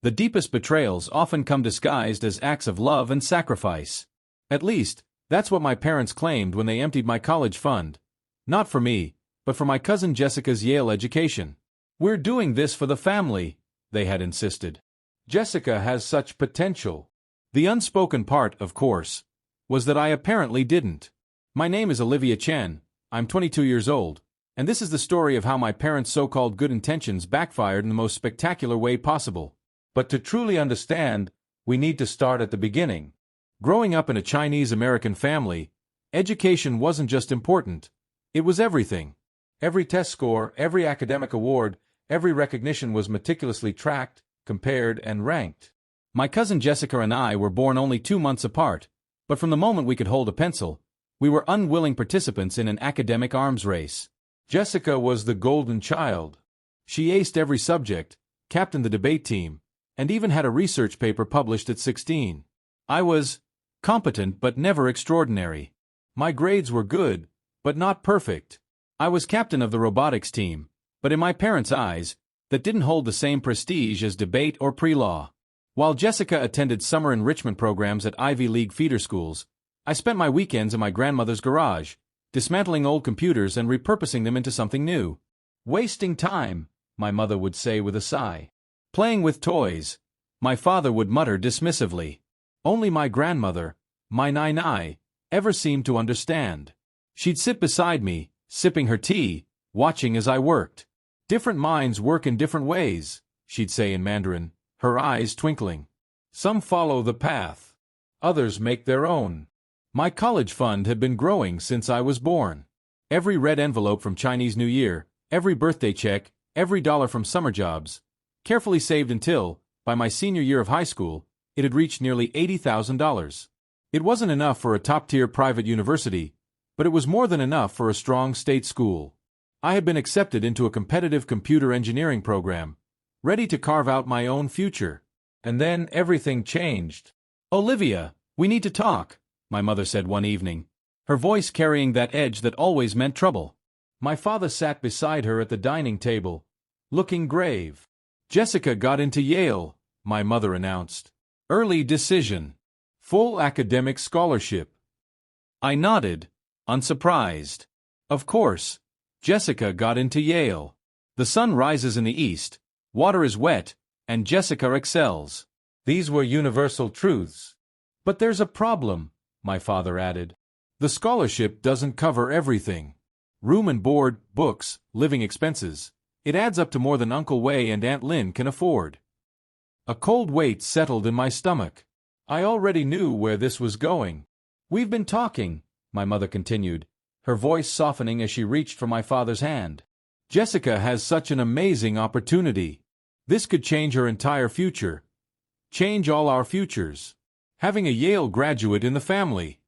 The deepest betrayals often come disguised as acts of love and sacrifice. At least, that's what my parents claimed when they emptied my college fund. Not for me, but for my cousin Jessica's Yale education. "We're doing this for the family," they had insisted. "Jessica has such potential." The unspoken part, of course, was that I apparently didn't. My name is Olivia Chen, I'm 22 years old, and this is the story of how my parents' so-called good intentions backfired in the most spectacular way possible. But to truly understand, we need to start at the beginning. Growing up in a Chinese-American family, education wasn't just important, it was everything. Every test score, every academic award, every recognition was meticulously tracked, compared, and ranked. My cousin Jessica and I were born only 2 months apart, but from the moment we could hold a pencil, we were unwilling participants in an academic arms race. Jessica was the golden child. She aced every subject, captained the debate team, and even had a research paper published at 16. I was competent but never extraordinary. My grades were good, but not perfect. I was captain of the robotics team, but in my parents' eyes, that didn't hold the same prestige as debate or pre-law. While Jessica attended summer enrichment programs at Ivy League feeder schools, I spent my weekends in my grandmother's garage, dismantling old computers and repurposing them into something new. "Wasting time," my mother would say with a sigh. "Playing with toys," my father would mutter dismissively. Only my grandmother, my Nai, ever seemed to understand. She'd sit beside me, sipping her tea, watching as I worked. "Different minds work in different ways," she'd say in Mandarin, her eyes twinkling. "Some follow the path. Others make their own." My college fund had been growing since I was born. Every red envelope from Chinese New Year, every birthday check, every dollar from summer jobs, carefully saved until, by my senior year of high school, it had reached nearly $80,000. It wasn't enough for a top-tier private university, but it was more than enough for a strong state school. I had been accepted into a competitive computer engineering program, ready to carve out my own future. And then everything changed. "Olivia, we need to talk," my mother said one evening, her voice carrying that edge that always meant trouble. My father sat beside her at the dining table, looking grave. "Jessica got into Yale," my mother announced. "Early decision. Full academic scholarship." I nodded, unsurprised. Of course, Jessica got into Yale. The sun rises in the east, water is wet, and Jessica excels. These were universal truths. "But there's a problem," my father added. "The scholarship doesn't cover everything. Room and board, books, living expenses. It adds up to more than Uncle Wei and Aunt Lynn can afford." A cold weight settled in my stomach. I already knew where this was going. "We've been talking," my mother continued, her voice softening as she reached for my father's hand. "Jessica has such an amazing opportunity. This could change her entire future. Change all our futures. Having a Yale graduate in the family."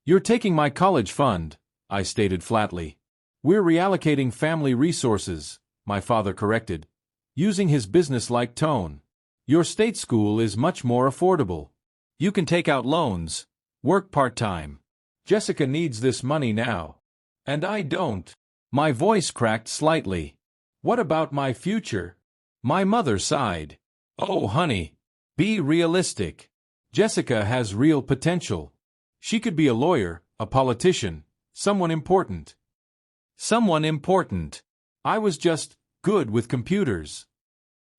"You're taking my college fund," I stated flatly. "We're reallocating family resources," my father corrected, using his business-like tone. "Your state school is much more affordable. You can take out loans, work part-time. Jessica needs this money now. And I don't." My voice cracked slightly. "What about my future?" My mother sighed. "Oh, honey, be realistic. Jessica has real potential. She could be a lawyer, a politician, someone important." Someone important. I was just good with computers.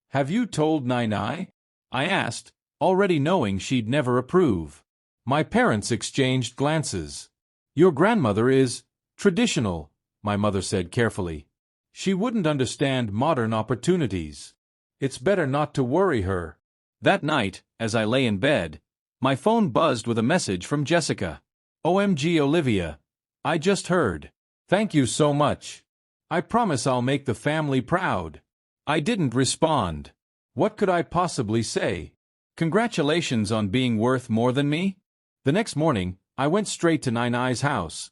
"Have you told Nai?" I asked, already knowing she'd never approve. My parents exchanged glances. "Your grandmother is traditional," my mother said carefully. "She wouldn't understand modern opportunities. It's better not to worry her." That night, as I lay in bed, my phone buzzed with a message from Jessica. "OMG Olivia, I just heard. Thank you so much. I promise I'll make the family proud." I didn't respond. What could I possibly say? Congratulations on being worth more than me? The next morning, I went straight to Nai's house.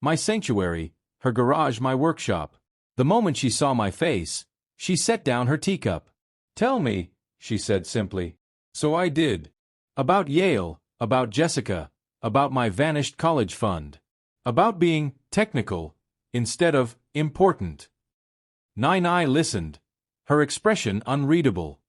My sanctuary, her garage my workshop. The moment she saw my face, she set down her teacup. "Tell me," she said simply. So I did. About Yale, about Jessica, about my vanished college fund. About being technical instead of important. Nai listened, her expression unreadable.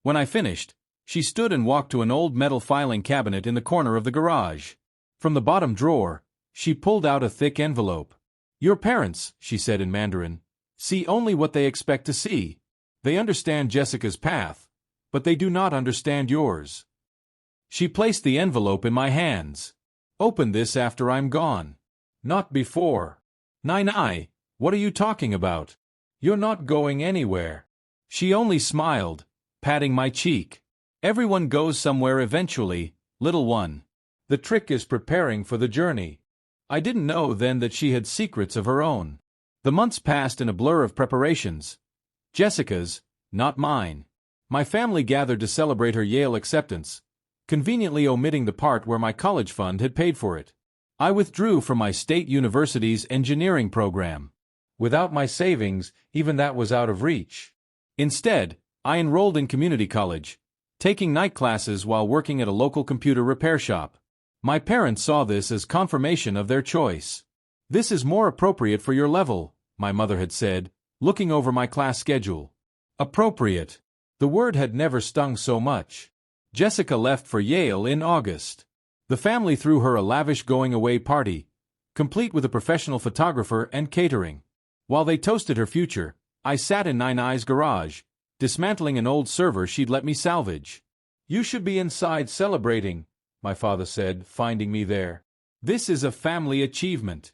When I finished, she stood and walked to an old metal filing cabinet in the corner of the garage. From the bottom drawer, she pulled out a thick envelope. "Your parents," she said in Mandarin, "see only what they expect to see. They understand Jessica's path, but they do not understand yours." She placed the envelope in my hands. "Open this after I'm gone. Not before." "Nai, what are you talking about? You're not going anywhere." She only smiled, patting my cheek. "Everyone goes somewhere eventually, little one. The trick is preparing for the journey." I didn't know then that she had secrets of her own. The months passed in a blur of preparations. Jessica's, not mine. My family gathered to celebrate her Yale acceptance, conveniently omitting the part where my college fund had paid for it. I withdrew from my state university's engineering program. Without my savings, even that was out of reach. Instead, I enrolled in community college, taking night classes while working at a local computer repair shop. My parents saw this as confirmation of their choice. "This is more appropriate for your level," my mother had said, looking over my class schedule. Appropriate. The word had never stung so much. Jessica left for Yale in August. The family threw her a lavish going-away party, complete with a professional photographer and catering. While they toasted her future, I sat in Nai's garage, dismantling an old server she'd let me salvage. "You should be inside celebrating," my father said, finding me there. "This is a family achievement."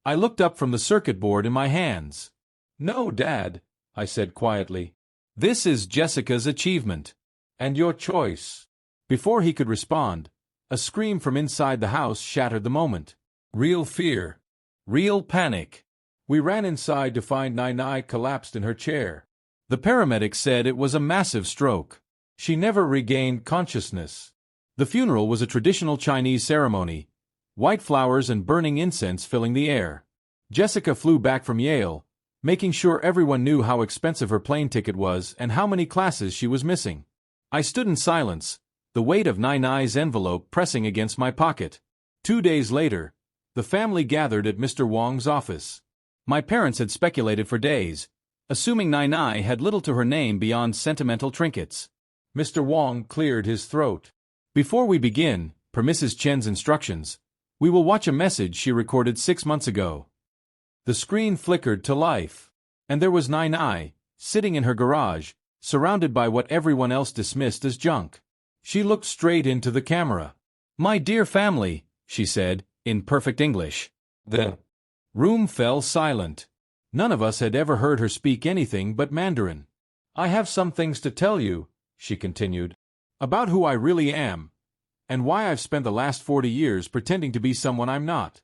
I looked up from the circuit board in my hands. "No, Dad," I said quietly. "This is Jessica's achievement. And your choice." Before he could respond, a scream from inside the house shattered the moment. Real fear. Real panic. We ran inside to find Nai collapsed in her chair. The paramedics said it was a massive stroke. She never regained consciousness. The funeral was a traditional Chinese ceremony, white flowers and burning incense filling the air. Jessica flew back from Yale, making sure everyone knew how expensive her plane ticket was and how many classes she was missing. I stood in silence, the weight of Nai's envelope pressing against my pocket. 2 days later, the family gathered at Mr. Wong's office. My parents had speculated for days, assuming Nai had little to her name beyond sentimental trinkets. Mr. Wong cleared his throat. "Before we begin, per Mrs. Chen's instructions, we will watch a message she recorded 6 months ago." The screen flickered to life, and there was Nai, sitting in her garage, surrounded by what everyone else dismissed as junk. She looked straight into the camera. "My dear family," she said, in perfect English. The room fell silent. None of us had ever heard her speak anything but Mandarin. "I have some things to tell you," she continued, "about who I really am, and why I've spent the last 40 years pretending to be someone I'm not.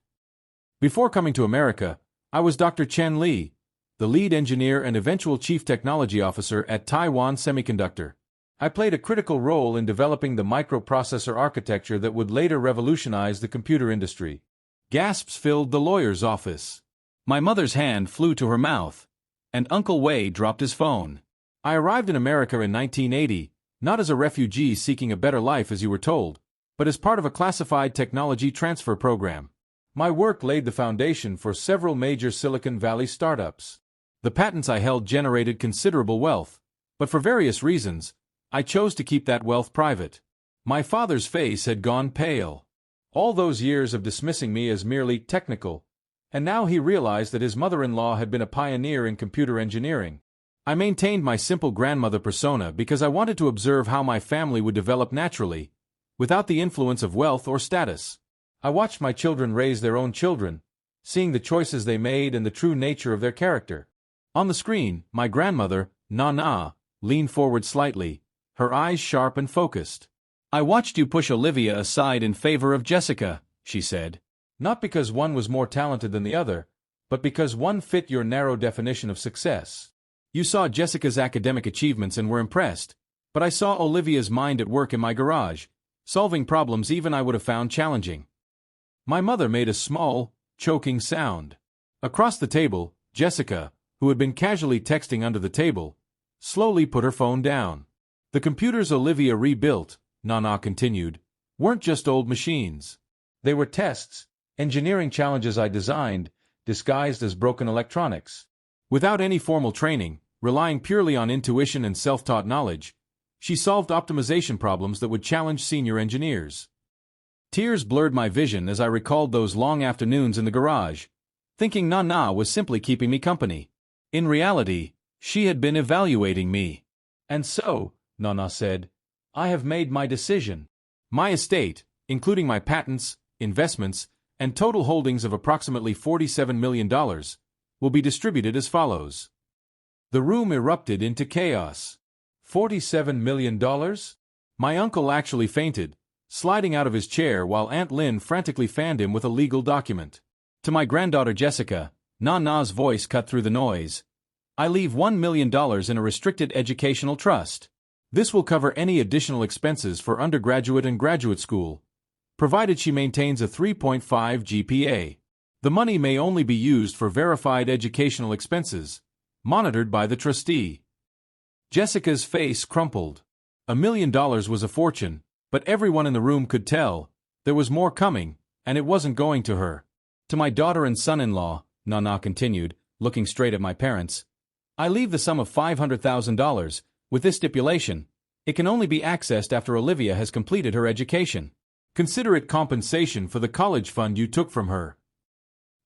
Before coming to America, I was Dr. Chen Li, the lead engineer and eventual chief technology officer at Taiwan Semiconductor. I played a critical role in developing the microprocessor architecture that would later revolutionize the computer industry." Gasps filled the lawyer's office. My mother's hand flew to her mouth, and Uncle Wei dropped his phone. "I arrived in America in 1980, not as a refugee seeking a better life as you were told, but as part of a classified technology transfer program. My work laid the foundation for several major Silicon Valley startups. The patents I held generated considerable wealth, but for various reasons, I chose to keep that wealth private." My father's face had gone pale. All those years of dismissing me as merely technical, and now he realized that his mother-in-law had been a pioneer in computer engineering. I maintained my simple grandmother persona because I wanted to observe how my family would develop naturally, without the influence of wealth or status. I watched my children raise their own children, seeing the choices they made and the true nature of their character. On the screen, my grandmother, Nana, leaned forward slightly, her eyes sharp and focused. "I watched you push Olivia aside in favor of Jessica," she said. "Not because one was more talented than the other, but because one fit your narrow definition of success. You saw Jessica's academic achievements and were impressed, but I saw Olivia's mind at work in my garage, solving problems even I would have found challenging." My mother made a small, choking sound. Across the table, Jessica, who had been casually texting under the table, slowly put her phone down. "The computers Olivia rebuilt," Nana continued, "weren't just old machines. They were tests, engineering challenges I designed, disguised as broken electronics. Without any formal training, relying purely on intuition and self-taught knowledge, She solved optimization problems that would challenge senior engineers. Tears blurred my vision as I recalled those long afternoons in the garage, thinking Nana was simply keeping me company. In reality, she had been evaluating me. And so, Nana said, I have made my decision. My estate, including my patents, investments, and total holdings of approximately $47 million, will be distributed as follows. The room erupted into chaos. $47 million? My uncle actually fainted, sliding out of his chair while Aunt Lynn frantically fanned him with a legal document. To my granddaughter Jessica, Nana's voice cut through the noise. I leave $1 million in a restricted educational trust. This will cover any additional expenses for undergraduate and graduate school, provided she maintains a 3.5 GPA. The money may only be used for verified educational expenses, monitored by the trustee. Jessica's face crumpled. $1 million was a fortune, but everyone in the room could tell there was more coming, and it wasn't going to her. To my daughter and son-in-law, Nana continued, looking straight at my parents, I leave the sum of $500,000, with this stipulation: it can only be accessed after Olivia has completed her education. Consider it compensation for the college fund you took from her.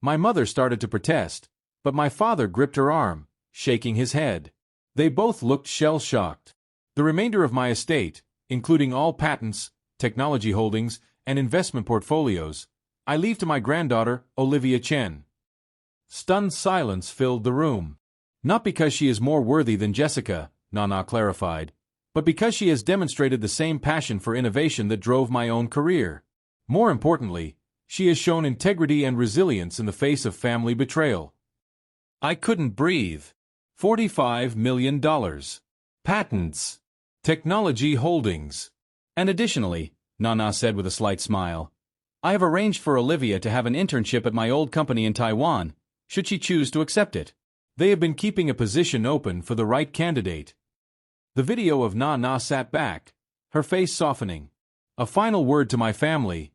My mother started to protest, but my father gripped her arm, shaking his head. They both looked shell-shocked. The remainder of my estate, including all patents, technology holdings, and investment portfolios, I leave to my granddaughter, Olivia Chen. Stunned silence filled the room. Not because she is more worthy than Jessica, Nana clarified, but because she has demonstrated the same passion for innovation that drove my own career. More importantly, she has shown integrity and resilience in the face of family betrayal. I couldn't breathe. $45 million. Patents. Technology holdings. And additionally, Nana said with a slight smile, I have arranged for Olivia to have an internship at my old company in Taiwan, should she choose to accept it. They have been keeping a position open for the right candidate. The video of Nana sat back, her face softening. A final word to my family.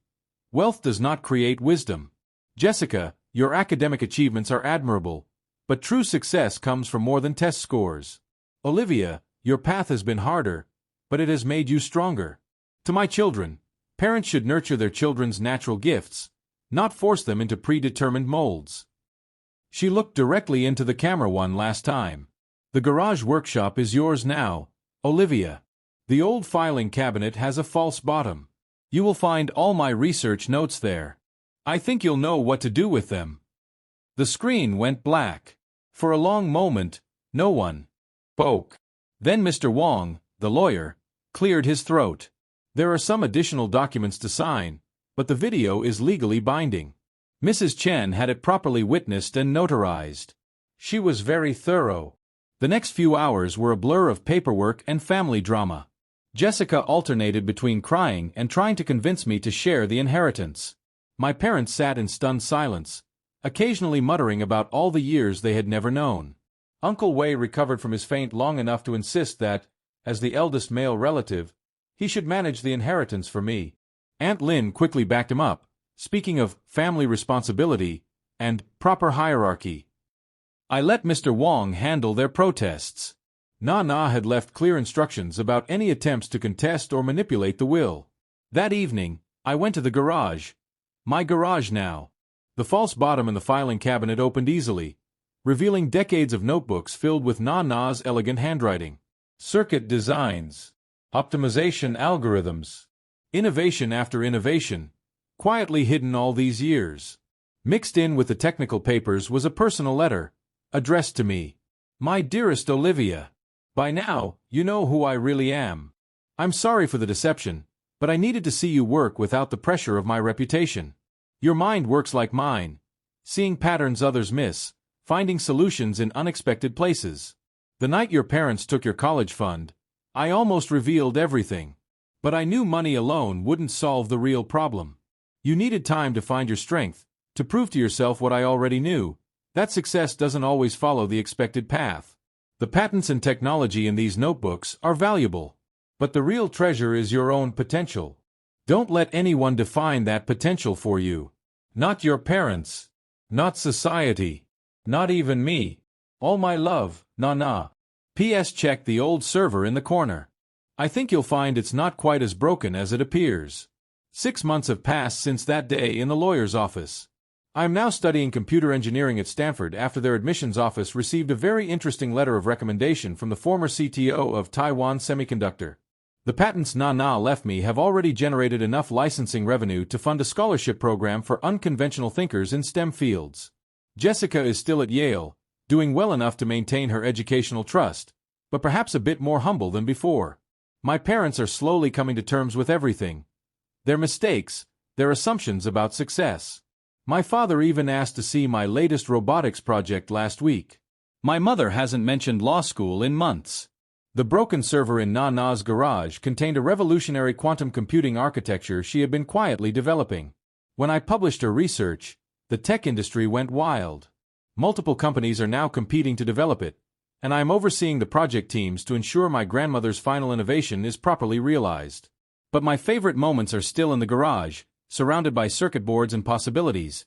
Wealth does not create wisdom. Jessica, your academic achievements are admirable, but true success comes from more than test scores. Olivia, your path has been harder, but it has made you stronger. To my children, parents should nurture their children's natural gifts, not force them into predetermined molds. She looked directly into the camera one last time. The garage workshop is yours now, Olivia. The old filing cabinet has a false bottom. You will find all my research notes there. I think you'll know what to do with them. The screen went black. For a long moment, no one spoke. Then Mr. Wong, the lawyer, cleared his throat. There are some additional documents to sign, but the video is legally binding. Mrs. Chen had it properly witnessed and notarized. She was very thorough. The next few hours were a blur of paperwork and family drama. Jessica alternated between crying and trying to convince me to share the inheritance. My parents sat in stunned silence, occasionally muttering about all the years they had never known. Uncle Wei recovered from his faint long enough to insist that, as the eldest male relative, he should manage the inheritance for me. Aunt Lynn quickly backed him up, speaking of family responsibility and proper hierarchy. I let Mr. Wong handle their protests. Nana had left clear instructions about any attempts to contest or manipulate the will. That evening, I went to the garage. My garage now. The false bottom in the filing cabinet opened easily, revealing decades of notebooks filled with Nana's elegant handwriting. Circuit designs. Optimization algorithms. Innovation after innovation, quietly hidden all these years. Mixed in with the technical papers was a personal letter, addressed to me. My dearest Olivia, by now, you know who I really am. I'm sorry for the deception, but I needed to see you work without the pressure of my reputation. Your mind works like mine, seeing patterns others miss, finding solutions in unexpected places. The night your parents took your college fund, I almost revealed everything. But I knew money alone wouldn't solve the real problem. You needed time to find your strength, to prove to yourself what I already knew, that success doesn't always follow the expected path. The patents and technology in these notebooks are valuable, but the real treasure is your own potential. Don't let anyone define that potential for you. Not your parents. Not society. Not even me. All my love, Nana. P.S. Check the old server in the corner. I think you'll find it's not quite as broken as it appears. 6 months have passed since that day in the lawyer's office. I am now studying computer engineering at Stanford after their admissions office received a very interesting letter of recommendation from the former CTO of Taiwan Semiconductor. The patents Na left me have already generated enough licensing revenue to fund a scholarship program for unconventional thinkers in STEM fields. Jessica is still at Yale, doing well enough to maintain her educational trust, but perhaps a bit more humble than before. My parents are slowly coming to terms with everything. Their mistakes, their assumptions about success. My father even asked to see my latest robotics project last week. My mother hasn't mentioned law school in months. The broken server in Na's garage contained a revolutionary quantum computing architecture she had been quietly developing. When I published her research, the tech industry went wild. Multiple companies are now competing to develop it, and I am overseeing the project teams to ensure my grandmother's final innovation is properly realized. But my favorite moments are still in the garage, surrounded by circuit boards and possibilities,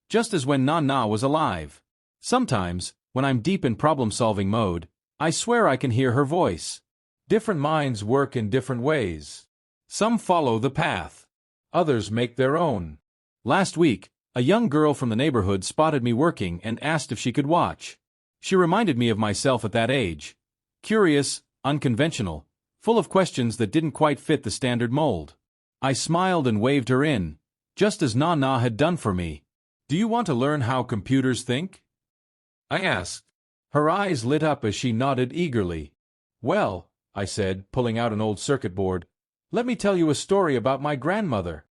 just as when Na was alive. Sometimes, when I'm deep in problem-solving mode, I swear I can hear her voice. Different minds work in different ways. Some follow the path. Others make their own. Last week, a young girl from the neighborhood spotted me working and asked if she could watch. She reminded me of myself at that age. Curious, unconventional, full of questions that didn't quite fit the standard mold. I smiled and waved her in, just as Na had done for me. "Do you want to learn how computers think?" I asked. Her eyes lit up as she nodded eagerly. "Well," I said, pulling out an old circuit board, "let me tell you a story about my grandmother."